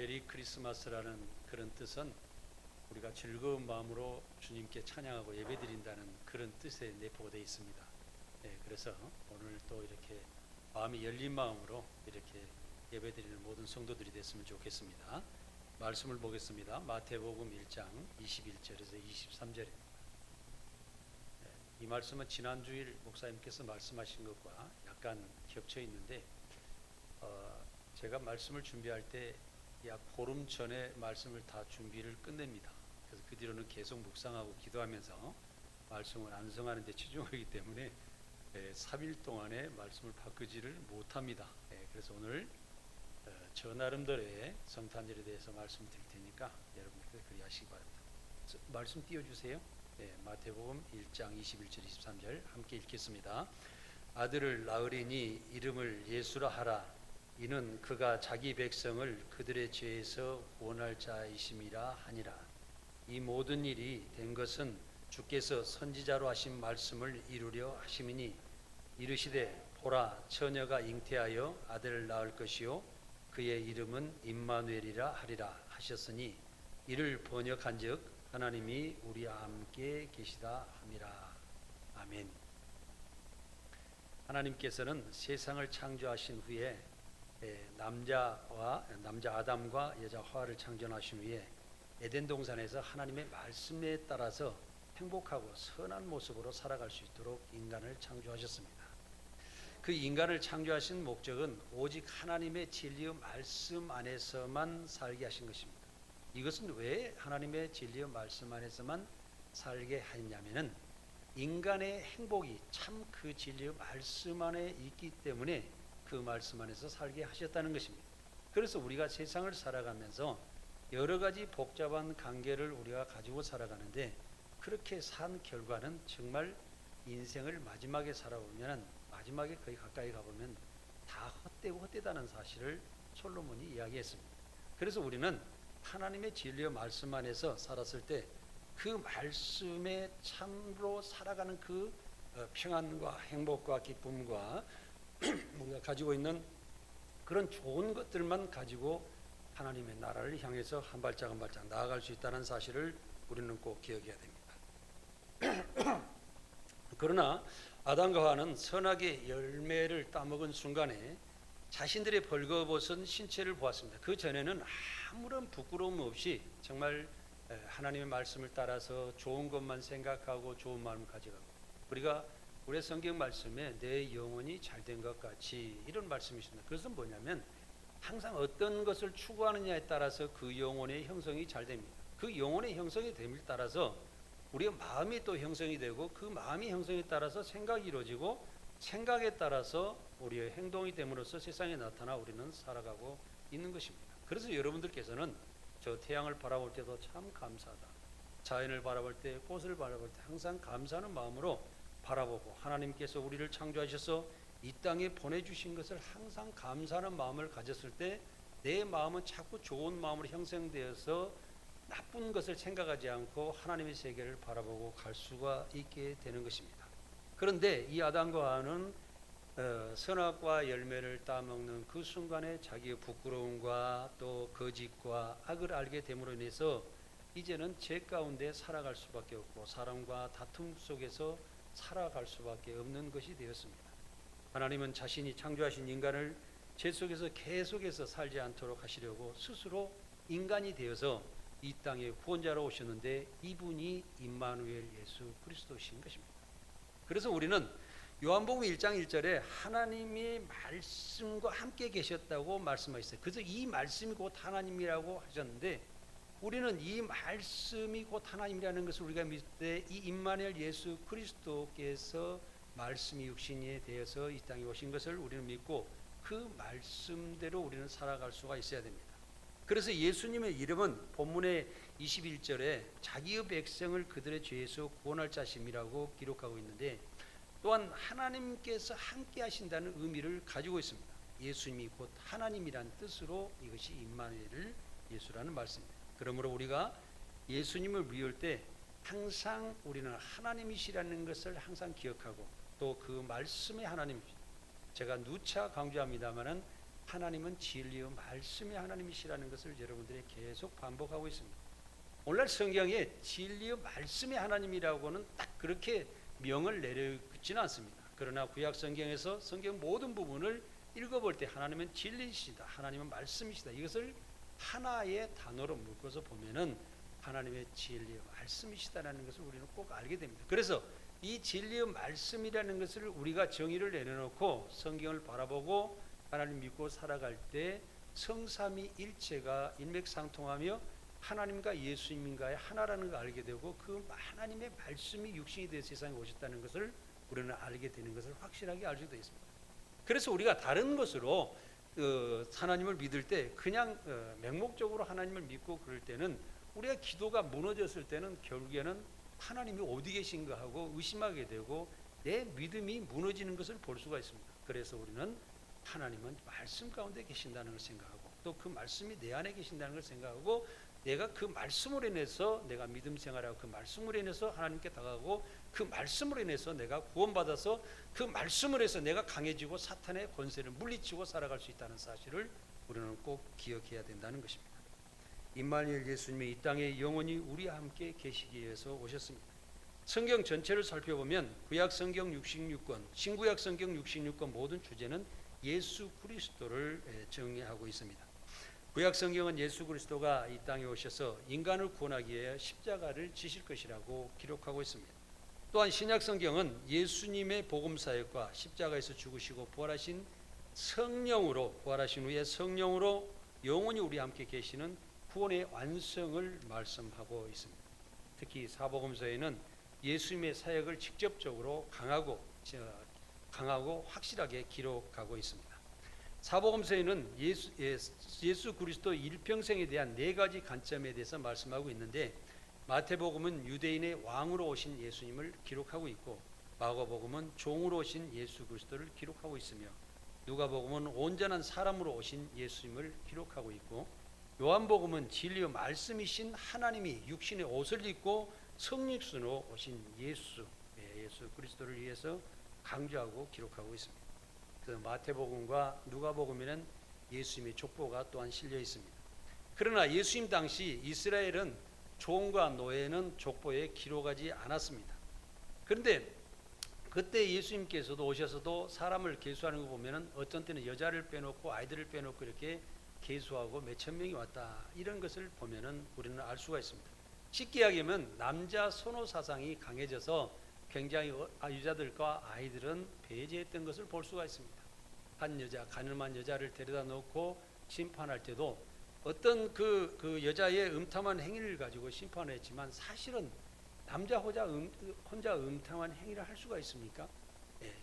메리 크리스마스라는 그런 뜻은 우리가 즐거운 마음으로 주님께 찬양하고 예배드린다는 그런 뜻에 내포가 되어 있습니다. 그래서 오늘 또 이렇게 마음이 열린 마음으로 이렇게 예배드리는 모든 성도들이 됐으면 좋겠습니다. 말씀을 보겠습니다. 마태복음 1장 21절에서 23절입니다. 이 말씀은 지난주일 목사님께서 말씀하신 것과 약간 겹쳐 있는데 제가 말씀을 준비할 때 약 보름 전에 말씀을 다 준비를 끝냅니다. 그래서 그 뒤로는 계속 묵상하고 기도하면서 말씀을 완성하는 데 치중하기 때문에 3일 동안에 말씀을 바꾸지를 못합니다. 그래서 오늘 저 나름대로의 성탄절에 대해서 말씀드릴 테니까 여러분들 그리하시기 바랍니다. 말씀 띄워주세요. 마태복음 1장 21절 23절 함께 읽겠습니다. 아들을 낳으리니 이름을 예수라 하라. 이는 그가 자기 백성을 그들의 죄에서 구원할 자이심이라 하니라. 이 모든 일이 된 것은 주께서 선지자로 하신 말씀을 이루려 하심이니 이르시되 보라 처녀가 잉태하여 아들을 낳을 것이요 그의 이름은 임마누엘이라 하리라 하셨으니 이를 번역한즉 하나님이 우리와 함께 계시다 함이라. 아멘. 하나님께서는 세상을 창조하신 후에 남자 아담과 여자 하와를 창조하신 후에 에덴 동산에서 하나님의 말씀에 따라서 행복하고 선한 모습으로 살아갈 수 있도록 인간을 창조하셨습니다. 그 인간을 창조하신 목적은 오직 하나님의 진리의 말씀 안에서만 살게 하신 것입니다. 이것은 왜 하나님의 진리의 말씀 안에서만 살게 하냐면은 인간의 행복이 참 그 진리의 말씀 안에 있기 때문에 그 말씀 안에서 살게 하셨다는 것입니다. 그래서 우리가 세상을 살아가면서 여러 가지 복잡한 관계를 우리가 가지고 살아가는데 그렇게 산 결과는 정말 인생을 마지막에 살아보면 마지막에 거의 가까이 가보면 다 헛되고 헛되다는 사실을 솔로몬이 이야기했습니다. 그래서 우리는 하나님의 진리의 말씀 안에서 살았을 때 그 말씀에 참으로 살아가는 그 평안과 행복과 기쁨과 우리가 가지고 있는 그런 좋은 것들만 가지고 하나님의 나라를 향해서 한 발짝 한 발짝 나아갈 수 있다는 사실을 우리는 꼭 기억해야 됩니다. 그러나 아담과 하와는 선악의 열매를 따먹은 순간에 자신들의 벌거벗은 신체를 보았습니다. 그 전에는 아무런 부끄러움 없이 정말 하나님의 말씀을 따라서 좋은 것만 생각하고 좋은 마음을 가져가고 우리가 우리 성경 말씀에 내 영혼이 잘된 것 같이 이런 말씀이 있습니다. 그것은 뭐냐면 항상 어떤 것을 추구하느냐에 따라서 그 영혼의 형성이 잘 됩니다. 그 영혼의 형성이 됨에 따라서 우리의 마음이 또 형성이 되고 그 마음이 형성에 따라서 생각이 이루어지고 생각에 따라서 우리의 행동이 됨으로써 세상에 나타나 우리는 살아가고 있는 것입니다. 그래서 여러분들께서는 저 태양을 바라볼 때도 참 감사하다. 자연을 바라볼 때, 꽃을 바라볼 때 항상 감사하는 마음으로 바라보고 하나님께서 우리를 창조하셔서 이 땅에 보내주신 것을 항상 감사하는 마음을 가졌을 때 내 마음은 자꾸 좋은 마음으로 형성되어서 나쁜 것을 생각하지 않고 하나님의 세계를 바라보고 갈 수가 있게 되는 것입니다. 그런데 이 아담과 하와는 선악과 열매를 따먹는 그 순간에 자기의 부끄러움과 또 거짓과 악을 알게 됨으로 인해서 이제는 죄 가운데 살아갈 수밖에 없고 사람과 다툼 속에서 살아갈 수밖에 없는 것이 되었습니다. 하나님은 자신이 창조하신 인간을 죄 속에서 계속해서 살지 않도록 하시려고 스스로 인간이 되어서 이 땅에 구원자로 오셨는데 이분이 임마누엘 예수 그리스도이신 것입니다. 그래서 우리는 요한복음 1장 1절에 하나님의 말씀과 함께 계셨다고 말씀하셨어요. 그래서 이 말씀이 곧 하나님이라고 하셨는데 우리는 이 말씀이 곧 하나님이라는 것을 우리가 믿을 때 이 임마누엘 예수 그리스도께서 말씀이 육신이 되어서 이 땅에 오신 것을 우리는 믿고 그 말씀대로 우리는 살아갈 수가 있어야 됩니다. 그래서 예수님의 이름은 본문의 21절에 자기의 백성을 그들의 죄에서 구원할 자심이라고 기록하고 있는데 또한 하나님께서 함께 하신다는 의미를 가지고 있습니다. 예수님이 곧 하나님이란 뜻으로 이것이 임마누엘 예수라는 말씀입니다. 그러므로 우리가 예수님을 미울 때 항상 우리는 하나님이시라는 것을 항상 기억하고 또 그 말씀의 하나님, 제가 누차 강조합니다마는 하나님은 진리의 말씀의 하나님이시라는 것을 여러분들이 계속 반복하고 있습니다. 오늘날 성경에 진리의 말씀의 하나님이라고는 딱 그렇게 명을 내려있지는 않습니다. 그러나 구약 성경에서 성경 모든 부분을 읽어볼 때 하나님은 진리시다, 하나님은 말씀이시다, 이것을 하나의 단어로 묶어서 보면은 하나님의 진리의 말씀이시다라는 것을 우리는 꼭 알게 됩니다. 그래서 이 진리의 말씀이라는 것을 우리가 정의를 내려놓고 성경을 바라보고 하나님 믿고 살아갈 때 성삼위 일체가 일맥상통하며 하나님과 예수님과의 하나라는 걸 알게 되고 그 하나님의 말씀이 육신이 되어 세상에 오셨다는 것을 우리는 알게 되는 것을 확실하게 알 수도 있습니다. 그래서 우리가 다른 것으로 하나님을 믿을 때 그냥 맹목적으로 하나님을 믿고 그럴 때는 우리가 기도가 무너졌을 때는 결국에는 하나님이 어디 계신가 하고 의심하게 되고 내 믿음이 무너지는 것을 볼 수가 있습니다. 그래서 우리는 하나님은 말씀 가운데 계신다는 걸 생각하고 또 그 말씀이 내 안에 계신다는 걸 생각하고 내가 그 말씀으로 인해서 내가 믿음 생활하고 그 말씀으로 인해서 하나님께 다가가고 그 말씀으로 인해서 내가 구원받아서 그 말씀으로 해서 내가 강해지고 사탄의 권세를 물리치고 살아갈 수 있다는 사실을 우리는 꼭 기억해야 된다는 것입니다. 임마누엘 예수님이 이 땅에 영원히 우리와 함께 계시기 위해서 오셨습니다. 성경 전체를 살펴보면 구약 성경 66권, 신구약 성경 66권 모든 주제는 예수 그리스도를 정의하고 있습니다. 구약 성경은 예수 그리스도가 이 땅에 오셔서 인간을 구원하기 위해 십자가를 지실 것이라고 기록하고 있습니다. 또한 신약 성경은 예수님의 복음 사역과 십자가에서 죽으시고 부활하신 성령으로 부활하신 후에 성령으로 영원히 우리와 함께 계시는 구원의 완성을 말씀하고 있습니다. 특히 사복음서에는 예수님의 사역을 직접적으로 강하고 확실하게 기록하고 있습니다. 사복음서에는 예수 그리스도 일평생에 대한 네 가지 관점에 대해서 말씀하고 있는데 마태복음은 유대인의 왕으로 오신 예수님을 기록하고 있고 마가복음은 종으로 오신 예수 그리스도를 기록하고 있으며 누가복음은 온전한 사람으로 오신 예수님을 기록하고 있고 요한복음은 진리의 말씀이신 하나님이 육신의 옷을 입고 성육신으로 오신 예수 그리스도를 위해서 강조하고 기록하고 있습니다. 그 마태복음과 누가복음에는 예수님의 족보가 또한 실려 있습니다. 그러나 예수님 당시 이스라엘은 종과 노예는 족보에 기록하지 않았습니다. 그런데 그때 예수님께서도 오셔서도 사람을 계수하는 거 보면은 어떤 때는 여자를 빼놓고 아이들을 빼놓고 이렇게 계수하고 몇천 명이 왔다, 이런 것을 보면은 우리는 알 수가 있습니다. 쉽게 이야기하면 남자 선호 사상이 강해져서 굉장히 여자들과 아이들은 배제했던 것을 볼 수가 있습니다. 한 여자, 가늠한 여자를 데려다 놓고 심판할 때도 어떤 그 여자의 음탕한 행위를 가지고 심판을 했지만 사실은 남자 혼자 음탕한 행위를 할 수가 있습니까? 예,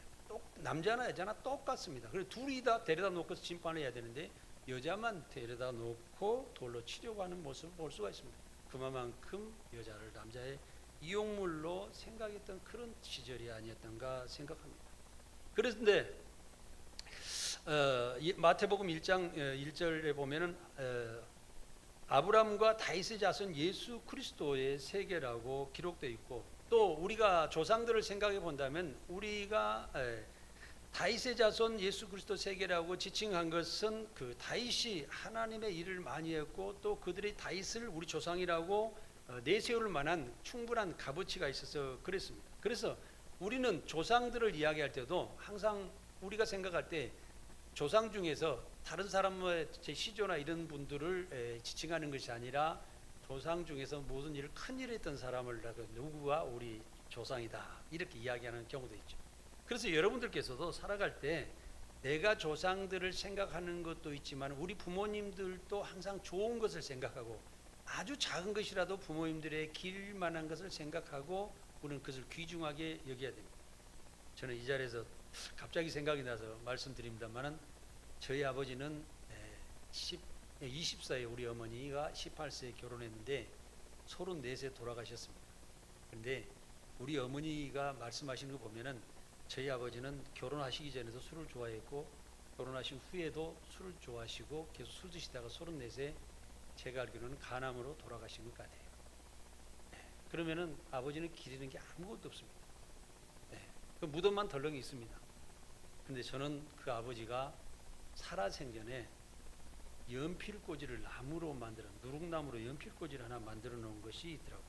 남자나 여자나 똑같습니다. 그래서 둘이 다 데려다 놓고 심판을 해야 되는데 여자만 데려다 놓고 돌로 치려고 하는 모습을 볼 수가 있습니다. 그만큼 여자를 남자의 이용물로 생각했던 그런 시절이 아니었던가 생각합니다. 그런데 마태복음 1장 1절에 보면은 아브라함과 다윗의 자손 예수 그리스도의 세계라고 기록되어 있고 또 우리가 조상들을 생각해 본다면 우리가 다윗의 자손 예수 그리스도 세계라고 지칭한 것은 그 다윗이 하나님의 일을 많이 했고 또 그들이 다윗을 우리 조상이라고 내세울 만한 충분한 값어치가 있어서 그랬습니다. 그래서 우리는 조상들을 이야기할 때도 항상 우리가 생각할 때 조상 중에서 다른 사람의 제 시조나 이런 분들을 지칭하는 것이 아니라 조상 중에서 무슨 일을 큰 일을 했던 사람을 누구가 우리 조상이다 이렇게 이야기하는 경우도 있죠. 그래서 여러분들께서도 살아갈 때 내가 조상들을 생각하는 것도 있지만 우리 부모님들도 항상 좋은 것을 생각하고 아주 작은 것이라도 부모님들의 길 만한 것을 생각하고 우리는 그것을 귀중하게 여겨야 됩니다. 저는 이 자리에서 갑자기 생각이 나서 말씀드립니다만은 저희 아버지는 20살에 우리 어머니가 18세에 결혼했는데 34세에 돌아가셨습니다. 그런데 우리 어머니가 말씀하시는 거 보면은 저희 아버지는 결혼하시기 전에도 술을 좋아했고 결혼하신 후에도 술을 좋아하시고 계속 술 드시다가 34세 제가 알기로는 간암으로 돌아가신 것 같아요. 그러면은 아버지는 기리는 게 아무것도 없습니다. 그 무덤만 덜렁이 있습니다. 근데 저는 그 아버지가 살아생전에 연필꽂이를 나무로 만들어 누룩나무로 연필꽂이를 하나 만들어 놓은 것이 있더라고요.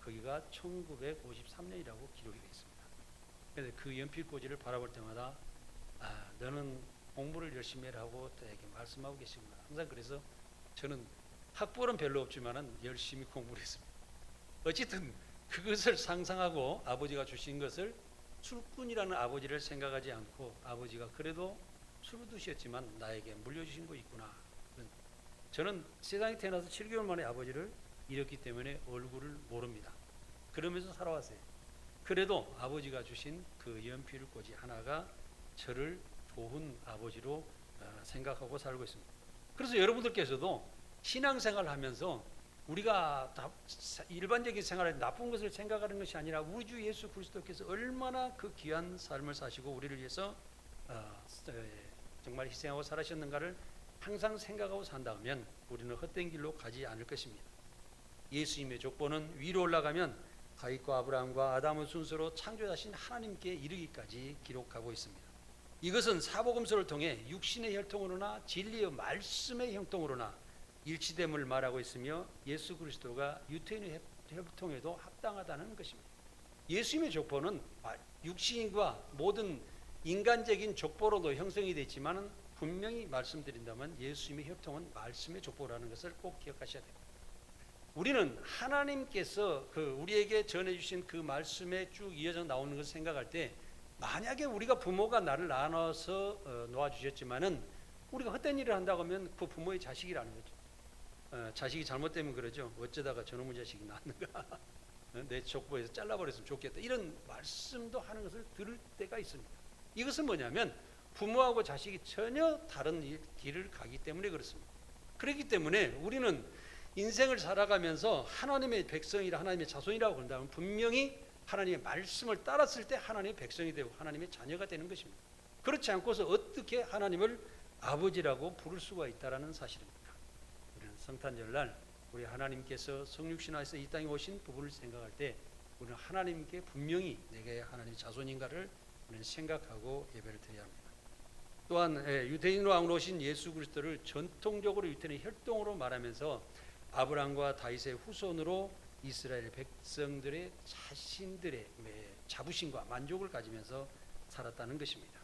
거기가 1953년이라고 기록이 되어 있습니다. 그래서 그 연필꽂이를 바라볼 때마다 너는 공부를 열심히 하라고 저에게 말씀하고 계시구나. 항상 그래서 저는 학벌은 별로 없지만은 열심히 공부를 했습니다. 어쨌든 그것을 상상하고 아버지가 주신 것을 술꾼이라는 아버지를 생각하지 않고 아버지가 그래도 술두셨지만 나에게 물려주신 거 있구나. 저는 세상에 태어나서 7개월 만에 아버지를 잃었기 때문에 얼굴을 모릅니다. 그러면서 살아왔어요. 그래도 아버지가 주신 그 연필꽂이 하나가 저를 좋은 아버지로 생각하고 살고 있습니다. 그래서 여러분들께서도 신앙생활을 하면서 우리가 일반적인 생활에 나쁜 것을 생각하는 것이 아니라 우리 주 예수 그리스도께서 얼마나 그 귀한 삶을 사시고 우리를 위해서 정말 희생하고 살아셨는가를 항상 생각하고 산다면 우리는 헛된 길로 가지 않을 것입니다. 예수님의 족보는 위로 올라가면 다윗과 아브라함과 아담의 순서로 창조자신 하나님께 이르기까지 기록하고 있습니다. 이것은 사복음서를 통해 육신의 혈통으로나 진리의 말씀의 형통으로나 일치됨을 말하고 있으며 예수 그리스도가 유태인의 혈통에도 합당하다는 것입니다. 예수님의 족보는 육신과 모든 인간적인 족보로도 형성이 되지만 분명히 말씀드린다면 예수님의 혈통은 말씀의 족보라는 것을 꼭 기억하셔야 됩니다. 우리는 하나님께서 우리에게 전해주신 그 말씀에 쭉 이어져 나오는 것을 생각할 때 만약에 우리가 부모가 나를 낳아서 놓아주셨지만은 우리가 헛된 일을 한다고 하면 그 부모의 자식이라는 거죠. 자식이 잘못되면 그러죠. 어쩌다가 저놈의 자식이 낳았는가. 내 족보에서 잘라버렸으면 좋겠다. 이런 말씀도 하는 것을 들을 때가 있습니다. 이것은 뭐냐면 부모하고 자식이 전혀 다른 길을 가기 때문에 그렇습니다. 그렇기 때문에 우리는 인생을 살아가면서 하나님의 백성이라 하나님의 자손이라고 한다면 분명히 하나님의 말씀을 따랐을 때 하나님의 백성이 되고 하나님의 자녀가 되는 것입니다. 그렇지 않고서 어떻게 하나님을 아버지라고 부를 수가 있다라는 사실입니다. 우리는 성탄절날 우리 하나님께서 성육신하에서 이 땅에 오신 부분을 생각할 때 우리는 하나님께 분명히 내게 하나님의 자손인가를 우리는 생각하고 예배를 드려야 합니다. 또한 유대인 왕으로 오신 예수 그리스도를 전통적으로 유대인의 혈통으로 말하면서 아브라함과 다윗의 후손으로 이스라엘 백성들의 자신들의 자부심과 만족을 가지면서 살았다는 것입니다.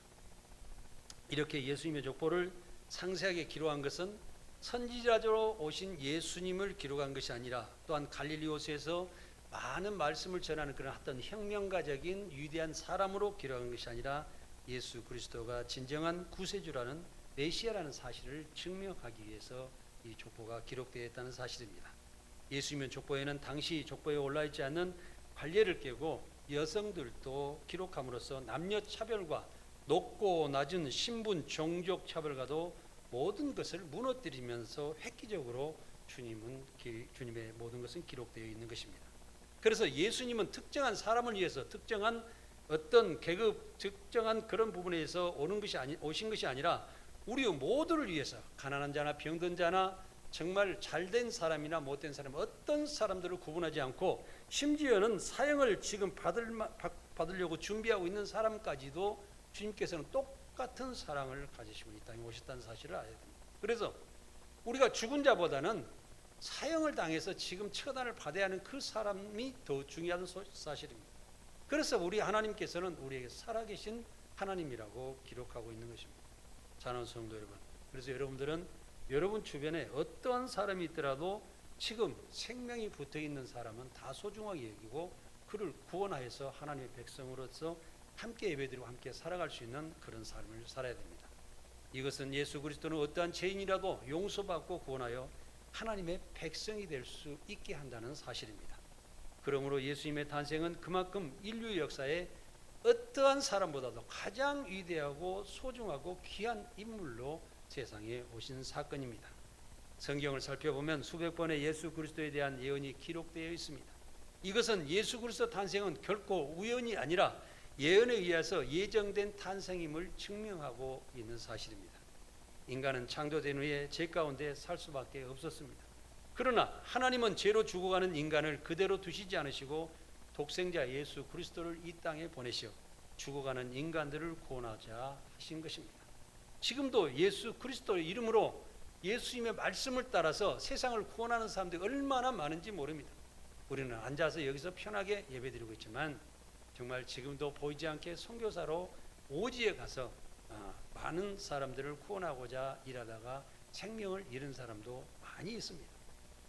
이렇게 예수님의 족보를 상세하게 기록한 것은 선지자로 오신 예수님을 기록한 것이 아니라 또한 갈릴리 호수에서 많은 말씀을 전하는 그런 어떤 혁명가적인 위대한 사람으로 기록한 것이 아니라 예수 그리스도가 진정한 구세주라는 메시아라는 사실을 증명하기 위해서 이 족보가 기록되어 있다는 사실입니다. 예수님의 족보에는 당시 족보에 올라있지 않는 관례를 깨고 여성들도 기록함으로써 남녀 차별과 높고 낮은 신분, 종족 차별과도 모든 것을 무너뜨리면서 획기적으로 주님의 모든 것은 기록되어 있는 것입니다. 그래서 예수님은 특정한 사람을 위해서 특정한 어떤 계급, 특정한 그런 부분에서 오신 것이 아니라 우리 모두를 위해서 가난한 자나 병든 자나 정말 잘된 사람이나 못된 사람 어떤 사람들을 구분하지 않고 심지어는 사형을 지금 받으려고 준비하고 있는 사람까지도 주님께서는 똑같은 사랑을 가지시고 이 땅에 오셨다는 사실을 알아야 됩니다. 그래서 우리가 죽은 자보다는 사형을 당해서 지금 처단을 받아야 하는 그 사람이 더 중요한 사실입니다. 그래서 우리 하나님께서는 우리에게 살아계신 하나님이라고 기록하고 있는 것입니다. 사랑하는 성도 여러분, 그래서 여러분들은 여러분 주변에 어떠한 사람이 있더라도 지금 생명이 붙어있는 사람은 다 소중하게 여기고 그를 구원하여서 하나님의 백성으로서 함께 예배드리고 함께 살아갈 수 있는 그런 삶을 살아야 됩니다. 이것은 예수 그리스도는 어떠한 죄인이라도 용서받고 구원하여 하나님의 백성이 될 수 있게 한다는 사실입니다. 그러므로 예수님의 탄생은 그만큼 인류 역사에 어떠한 사람보다도 가장 위대하고 소중하고 귀한 인물로 세상에 오신 사건입니다. 성경을 살펴보면 수백 번의 예수 그리스도에 대한 예언이 기록되어 있습니다. 이것은 예수 그리스도 탄생은 결코 우연이 아니라 예언에 의해서 예정된 탄생임을 증명하고 있는 사실입니다. 인간은 창조된 후에 죄 가운데 살 수밖에 없었습니다. 그러나 하나님은 죄로 죽어가는 인간을 그대로 두시지 않으시고 독생자 예수 그리스도를 이 땅에 보내시어 죽어가는 인간들을 구원하자 하신 것입니다. 지금도 예수 그리스도의 이름으로 예수님의 말씀을 따라서 세상을 구원하는 사람들이 얼마나 많은지 모릅니다. 우리는 앉아서 여기서 편하게 예배드리고 있지만 정말 지금도 보이지 않게 선교사로 오지에 가서 많은 사람들을 구원하고자 일하다가 생명을 잃은 사람도 많이 있습니다.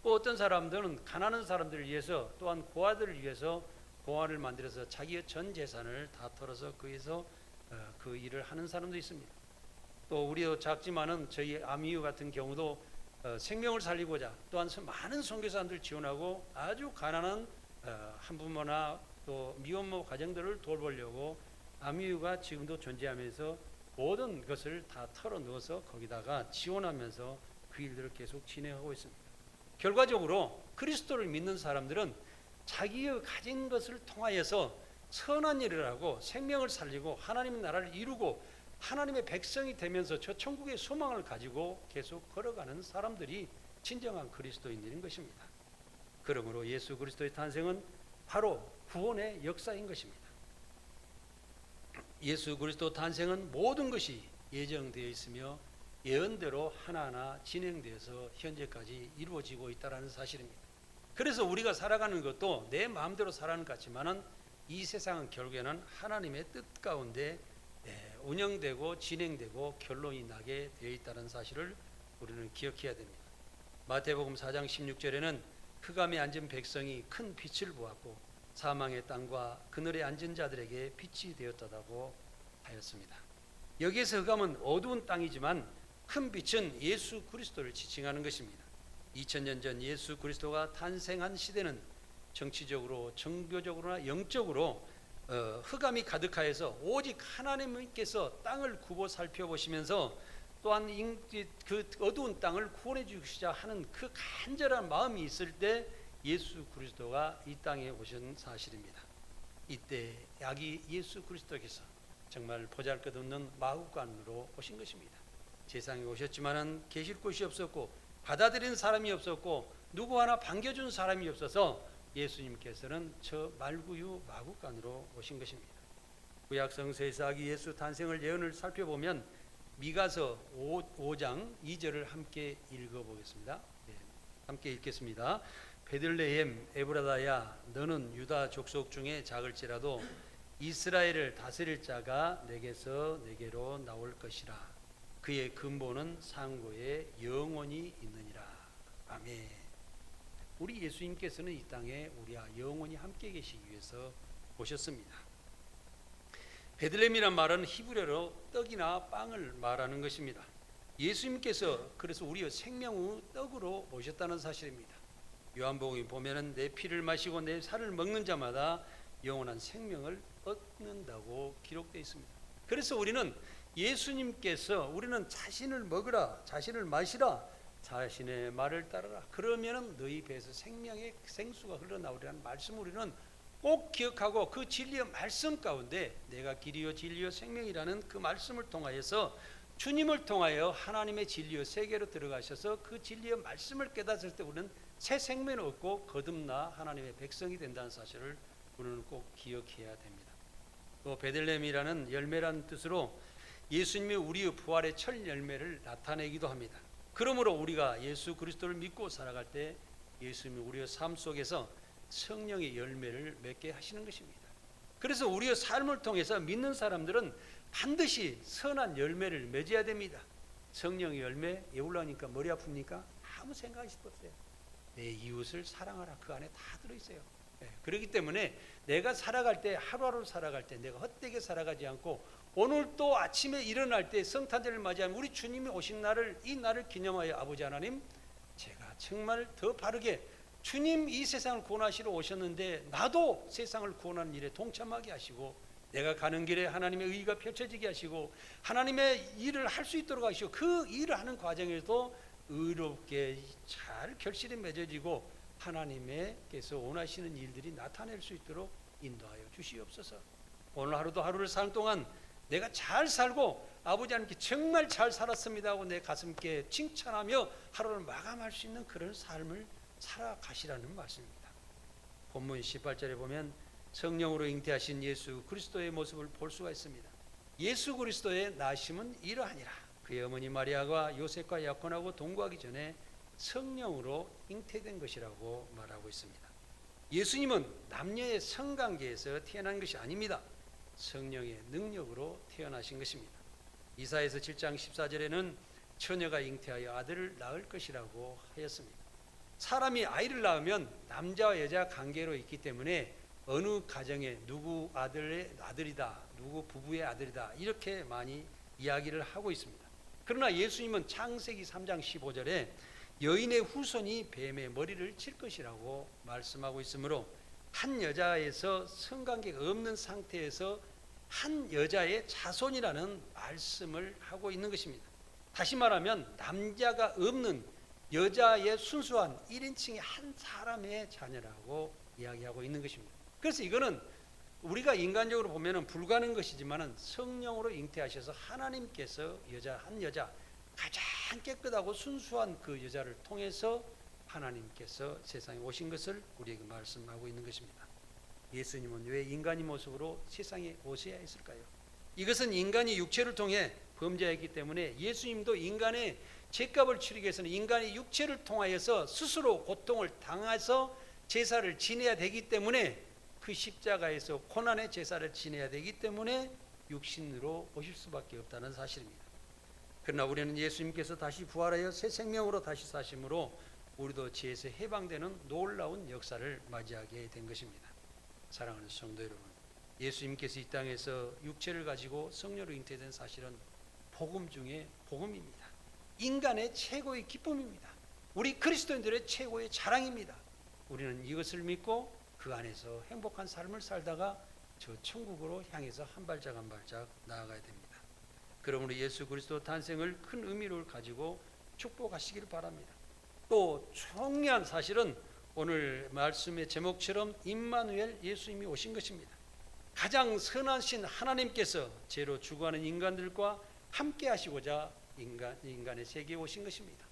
또 어떤 사람들은 가난한 사람들을 위해서, 또한 고아들을 위해서 공화를 만들어서 자기의 전 재산을 다 털어서 거기서 그 일을 하는 사람도 있습니다. 또 우리도 작지만은 저희 아미유 같은 경우도 생명을 살리고자 또한 많은 선교사님들 지원하고 아주 가난한 한부모나 또 미혼모 가정들을 돌보려고 아미유가 지금도 존재하면서 모든 것을 다 털어넣어서 거기다가 지원하면서 그 일들을 계속 진행하고 있습니다. 결과적으로 그리스도를 믿는 사람들은 자기의 가진 것을 통하여서 선한 일을 하고 생명을 살리고 하나님의 나라를 이루고 하나님의 백성이 되면서 저 천국의 소망을 가지고 계속 걸어가는 사람들이 진정한 그리스도인들인 것입니다. 그러므로 예수 그리스도의 탄생은 바로 구원의 역사인 것입니다. 예수 그리스도 탄생은 모든 것이 예정되어 있으며 예언대로 하나하나 진행되어서 현재까지 이루어지고 있다는 사실입니다. 그래서 우리가 살아가는 것도 내 마음대로 살아가는 것 같지만은 이 세상은 결국에는 하나님의 뜻 가운데 운영되고 진행되고 결론이 나게 되어 있다는 사실을 우리는 기억해야 됩니다. 마태복음 4장 16절에는 흑암에 앉은 백성이 큰 빛을 보았고 사망의 땅과 그늘에 앉은 자들에게 빛이 되었다고 하였습니다. 여기에서 흑암은 어두운 땅이지만 큰 빛은 예수 그리스도를 지칭하는 것입니다. 2000년 전 예수 그리스도가 탄생한 시대는 정치적으로, 종교적으로나 영적으로 흑암이 가득하여서 오직 하나님께서 땅을 굽어 살펴보시면서 또한 그 어두운 땅을 구원해 주시자 하는 그 간절한 마음이 있을 때 예수 그리스도가 이 땅에 오신 사실입니다. 이때 아기 예수 그리스도께서 정말 보잘것없는 마구간으로 오신 것입니다. 세상에 오셨지만은 계실 곳이 없었고 받아들이는 사람이 없었고 누구 하나 반겨준 사람이 없어서 예수님께서는 저 말구유 마구간으로 오신 것입니다. 구약성서에서 아기 예수 탄생을 예언을 살펴보면 미가서 5장 2절을 함께 읽어보겠습니다. 함께 읽겠습니다. 베들레헴 에브라다야 너는 유다 족속 중에 작을지라도 이스라엘을 다스릴 자가 내게서 내게로 나올 것이라. 그의 근본은 상고에 영원히 있느니라. 아멘. 우리 예수님께서는 이 땅에 우리와 영원히 함께 계시기 위해서 오셨습니다. 베들레헴이란 말은 히브리어로 떡이나 빵을 말하는 것입니다. 예수님께서 그래서 우리의 생명의 떡으로 오셨다는 사실입니다. 요한복음에 보면은 내 피를 마시고 내 살을 먹는 자마다 영원한 생명을 얻는다고 기록되어 있습니다. 그래서 우리는 예수님께서 우리는 자신을 먹으라, 자신을 마시라, 자신의 말을 따르라. 그러면은 너희 배에서 생명의 생수가 흘러나오리라는 말씀을 우리는 꼭 기억하고 그 진리의 말씀 가운데 내가 길이요 진리요 생명이라는 그 말씀을 통하여서 주님을 통하여 하나님의 진리의 세계로 들어가셔서 그 진리의 말씀을 깨닫을 때 우리는 새 생명을 얻고 거듭나 하나님의 백성이 된다는 사실을 우리는 꼭 기억해야 됩니다. 또 베들레헴이라는 열매라는 뜻으로 예수님이 우리의 부활의 첫 열매를 나타내기도 합니다. 그러므로 우리가 예수 그리스도를 믿고 살아갈 때 예수님이 우리의 삶 속에서 성령의 열매를 맺게 하시는 것입니다. 그래서 우리의 삶을 통해서 믿는 사람들은 반드시 선한 열매를 맺어야 됩니다. 성령의 열매 외우려니까 머리 아픕니까? 아무 생각이 없어요. 내 이웃을 사랑하라. 그 안에 다 들어있어요. 그렇기 때문에 내가 살아갈 때 하루하루 살아갈 때 내가 헛되게 살아가지 않고 오늘 또 아침에 일어날 때 성탄절을 맞이하면 우리 주님이 오신 날을 이 날을 기념하여 아버지 하나님 제가 정말 더 바르게 주님 이 세상을 구원하시러 오셨는데 나도 세상을 구원하는 일에 동참하게 하시고 내가 가는 길에 하나님의 의가 펼쳐지게 하시고 하나님의 일을 할 수 있도록 하시고 그 일을 하는 과정에서도 의롭게 잘 결실이 맺어지고 하나님께서 원하시는 일들이 나타낼 수 있도록 인도하여 주시옵소서. 오늘 하루도 하루를 사는 동안 내가 잘 살고 아버지 하나님께 정말 잘 살았습니다 하고 내 가슴께 칭찬하며 하루를 마감할 수 있는 그런 삶을 살아가시라는 말씀입니다. 본문 18절에 보면 성령으로 잉태하신 예수 그리스도의 모습을 볼 수가 있습니다. 예수 그리스도의 나심은 이러하니라. 그의 어머니 마리아가 요셉과 약혼하고 동거하기 전에 성령으로 잉태된 것이라고 말하고 있습니다. 예수님은 남녀의 성관계에서 태어난 것이 아닙니다. 성령의 능력으로 태어나신 것입니다. 이사야서 7장 14절에는 처녀가 잉태하여 아들을 낳을 것이라고 하였습니다. 사람이 아이를 낳으면 남자와 여자 관계로 있기 때문에 어느 가정에 누구 아들의 아들이다, 누구 부부의 아들이다 이렇게 많이 이야기를 하고 있습니다. 그러나 예수님은 창세기 3장 15절에 여인의 후손이 뱀의 머리를 칠 것이라고 말씀하고 있으므로 한 여자에서 성관계가 없는 상태에서 한 여자의 자손이라는 말씀을 하고 있는 것입니다. 다시 말하면 남자가 없는 여자의 순수한 1인칭의 한 사람의 자녀라고 이야기하고 있는 것입니다. 그래서 이거는 우리가 인간적으로 보면 불가능한 것이지만 성령으로 잉태하셔서 하나님께서 한 여자 가장 깨끗하고 순수한 그 여자를 통해서 하나님께서 세상에 오신 것을 우리에게 말씀하고 있는 것입니다. 예수님은 왜 인간의 모습으로 세상에 오셔야 했을까요? 이것은 인간이 육체를 통해 범죄했기 때문에 예수님도 인간의 죄값을 치르기 위해서는 인간의 육체를 통하여서 스스로 고통을 당해서 제사를 지내야 되기 때문에 그 십자가에서 고난의 제사를 지내야 되기 때문에 육신으로 오실 수밖에 없다는 사실입니다. 그러나 우리는 예수님께서 다시 부활하여 새 생명으로 다시 사심으로 우리도 죄에서 해방되는 놀라운 역사를 맞이하게 된 것입니다. 사랑하는 성도 여러분, 예수님께서 이 땅에서 육체를 가지고 성령으로 잉태된 사실은 복음 중에 복음입니다. 인간의 최고의 기쁨입니다. 우리 그리스도인들의 최고의 자랑입니다. 우리는 이것을 믿고 그 안에서 행복한 삶을 살다가 저 천국으로 향해서 한 발짝 한 발짝 나아가야 됩니다. 그러므로 예수 그리스도 탄생을 큰 의미를 가지고 축복하시기를 바랍니다. 또 중요한 사실은 오늘 말씀의 제목처럼 임마누엘 예수님이 오신 것입니다. 가장 선하신 하나님께서 죄로 죽어가는 인간들과 함께 하시고자 인간의 세계에 오신 것입니다.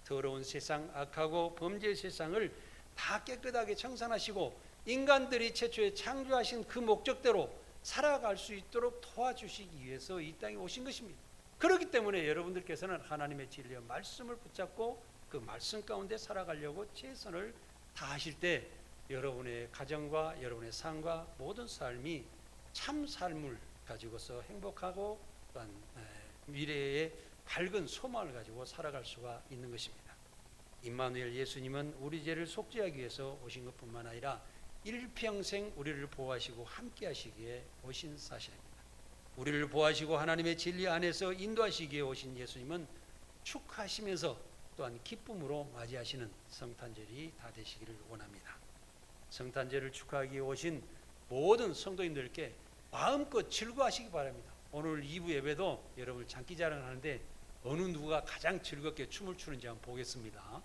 더러운 세상, 악하고 범죄의 세상을 다 깨끗하게 청산하시고 인간들이 최초에 창조하신 그 목적대로 살아갈 수 있도록 도와주시기 위해서 이 땅에 오신 것입니다. 그렇기 때문에 여러분들께서는 하나님의 진리와 말씀을 붙잡고 그 말씀 가운데 살아가려고 최선을 다하실 때 여러분의 가정과 여러분의 삶과 모든 삶이 참 삶을 가지고서 행복하고 또한 미래의 밝은 소망을 가지고 살아갈 수가 있는 것입니다. 임마누엘 예수님은 우리 죄를 속죄하기 위해서 오신 것뿐만 아니라 일평생 우리를 보호하시고 함께 하시기에 오신 사실입니다. 우리를 보호하시고 하나님의 진리 안에서 인도하시기에 오신 예수님은 축하하시면서 또한 기쁨으로 맞이하시는 성탄절이 다 되시기를 원합니다. 성탄절을 축하하기 위해 오신 모든 성도님들께 마음껏 즐거워하시기 바랍니다. 오늘 2부 예배도 여러분을 장기자랑을 하는데 어느 누가 가장 즐겁게 춤을 추는지 한번 보겠습니다.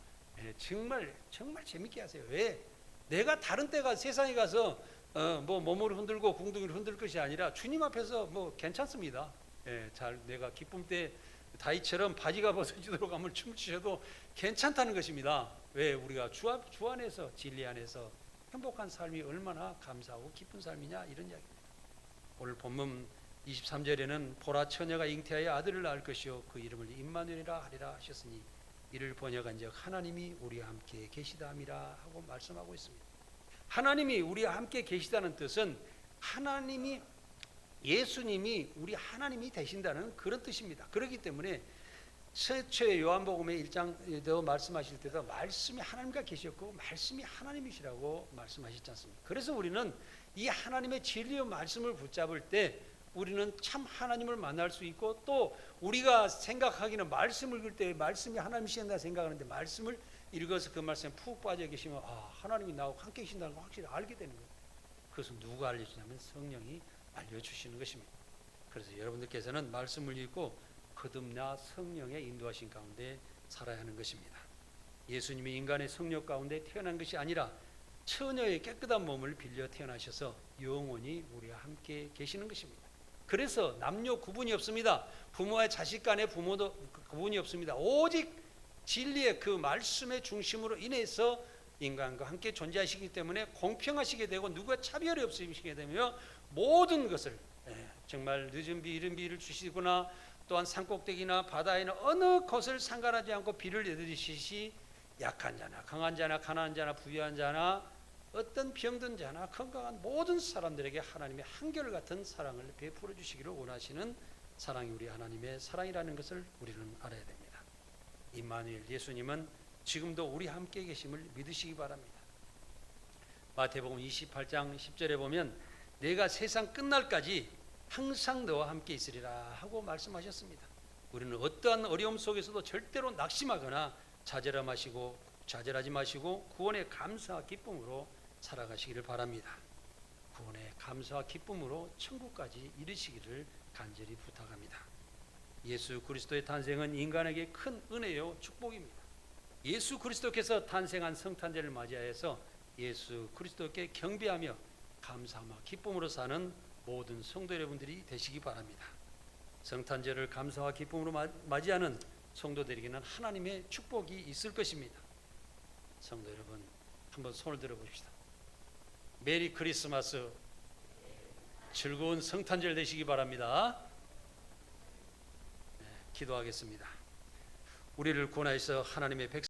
정말 재밌게 하세요. 왜? 내가 다른 때가 세상에 가서 뭐 몸을 흔들고 궁둥이를 흔들 것이 아니라 주님 앞에서 뭐 괜찮습니다. 잘 내가 기쁨 때 다윗처럼 바지가 벗어지도록 한번 춤을 추셔도 괜찮다는 것입니다. 왜? 우리가 주 안에서 진리 안에서 행복한 삶이 얼마나 감사하고 기쁜 삶이냐 이런 이야기입니다. 오늘 본문 23절에는 보라 처녀가 잉태하여 아들을 낳을 것이요 그 이름을 임마누엘이라 하리라 하셨으니 이를 번역한즉 하나님이 우리와 함께 계시다 함이라 하고 말씀하고 있습니다. 하나님이 우리와 함께 계시다는 뜻은 하나님이 예수님이 우리 하나님이 되신다는 그런 뜻입니다. 그렇기 때문에 최초의 요한복음의 1장에도 말씀하실 때도 말씀이 하나님과 계셨고 말씀이 하나님이시라고 말씀하셨지 않습니까? 그래서 우리는 이 하나님의 진리의 말씀을 붙잡을 때 우리는 참 하나님을 만날 수 있고 또 우리가 생각하기는 말씀을 읽을 때 말씀이 하나님이신다 생각하는데 말씀을 읽어서 그 말씀에 푹 빠져 계시면 하나님이 나하고 함께 계신다는 걸 확실히 알게 되는 거예요. 그것은 누가 알려주냐면 성령이 알려주시는 것입니다. 그래서 여러분들께서는 말씀을 읽고 거듭나 성령의 인도하신 가운데 살아야 하는 것입니다. 예수님이 인간의 성령 가운데 태어난 것이 아니라 처녀의 깨끗한 몸을 빌려 태어나셔서 영원히 우리와 함께 계시는 것입니다. 그래서 남녀 구분이 없습니다. 부모와 자식 간의 부모도 구분이 없습니다. 오직 진리의 그 말씀의 중심으로 인해서 인간과 함께 존재하시기 때문에 공평하시게 되고 누구와 차별이 없으시게 되며 모든 것을 정말 늦은 비 이른 비를 주시거나 또한 산꼭대기나 바다에는 어느 곳을 상관하지 않고 비를 내리시시 약한 자나 강한 자나 가난한 자나 부유한 자나 어떤 병든 자나 건강한 모든 사람들에게 하나님의 한결같은 사랑을 베풀어 주시기를 원하시는 사랑이 우리 하나님의 사랑이라는 것을 우리는 알아야 됩니다. 임마누엘 예수님은 지금도 우리 함께 계심을 믿으시기 바랍니다. 마태복음 28장 10절에 보면 내가 세상 끝날까지 항상 너와 함께 있으리라 하고 말씀하셨습니다. 우리는 어떠한 어려움 속에서도 절대로 낙심하거나 좌절하지 마시고 구원의 감사와 기쁨으로 살아가시기를 바랍니다. 구원의 감사와 기쁨으로 천국까지 이르시기를 간절히 부탁합니다. 예수 그리스도의 탄생은 인간에게 큰 은혜요 축복입니다. 예수 그리스도께서 탄생한 성탄절을 맞이하여서 예수 그리스도께 경배하며 감사와 기쁨으로 사는 모든 성도 여러분들이 되시기 바랍니다. 성탄절을 감사와 기쁨으로 맞이하는 성도들에게는 하나님의 축복이 있을 것입니다. 성도 여러분, 한번 손을 들어봅시다. 메리 크리스마스, 즐거운 성탄절 되시기 바랍니다. 네, 기도하겠습니다. 우리를 구원하여서 하나님의 백성